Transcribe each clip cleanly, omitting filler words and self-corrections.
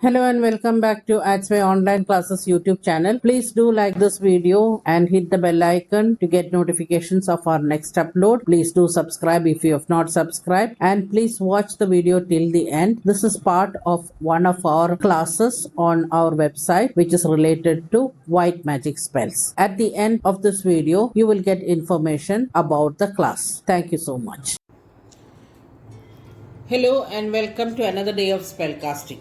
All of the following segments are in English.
Hello and welcome back to AtsBay Online Classes YouTube channel. Please do like this video and hit the bell icon to get notifications of our next upload. Please do subscribe if you have not subscribed, and please watch the video till the end. This is part of one of our classes on our website which is related to white magic spells. At the end of this video, you will get information about the class. Thank you so much. Hello and welcome to another day of spellcasting.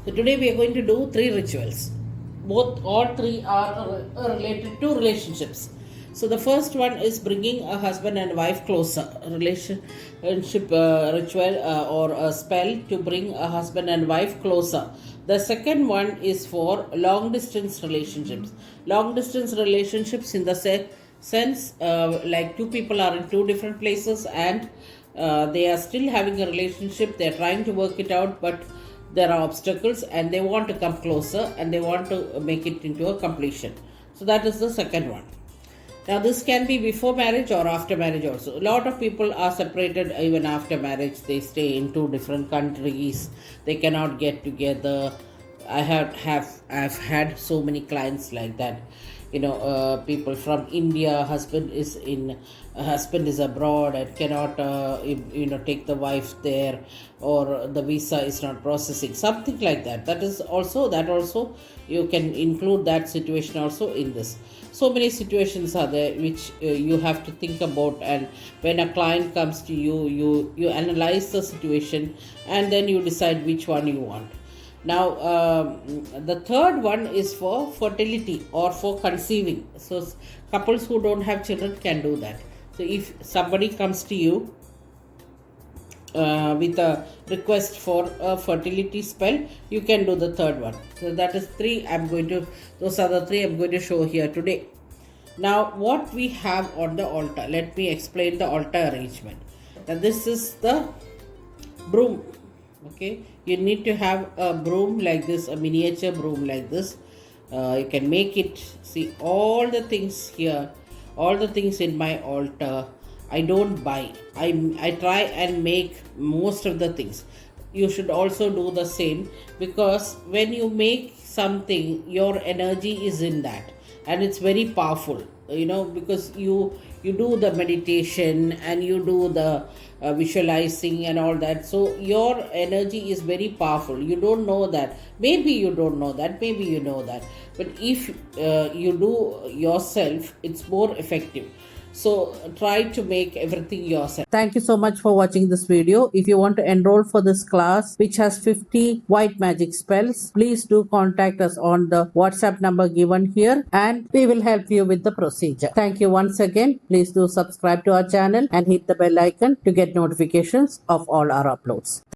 So today we are going to do 3 rituals. All three are related to relationships. So the first one is bringing a husband and wife closer. Relationship ritual or a spell to bring a husband and wife closer. The second one is for long distance relationships. Long distance relationships in the sense like two people are in two different places and they are still having a relationship. They are trying to work it out, but there are obstacles and they want to come closer and they want to make it into a completion. So that is the second one. Now this can be before marriage or after marriage also. A lot of people are separated even after marriage. They stay in two different countries. They cannot get together. I've had so many clients like that. People from India, husband is abroad and cannot take the wife there, or the visa is not processing, something like that. That also you can include that situation also in this. So many situations are there which you have to think about, and when a client comes to you analyze the situation and then you decide which one you want. Now, the third one is for fertility or for conceiving. So, couples who don't have children can do that. So, if somebody comes to you with a request for a fertility spell, you can do the third one. So, that is those are the 3 I'm going to show here today. Now, what we have on the altar, let me explain the altar arrangement. Now, this is the broom. Okay, you need to have a broom like this, a miniature broom like this. You can make it. See, all the things here, all the things in my altar, I don't buy. I try and make most of the things. You should also do the same, because when you make something, your energy is in that and it's very powerful, because you do the meditation and you do the visualizing and all that. So your energy is very powerful. You don't know that. Maybe you don't know that. Maybe you know that. But if you do yourself, it's more effective. So try to make everything yourself. Thank you so much for watching this video. If you want to enroll for this class, which has 50 white magic spells, please do contact us on the WhatsApp number given here and we will help you with the procedure. Thank you once again. Please do subscribe to our channel and hit the bell icon to get notifications of all our uploads.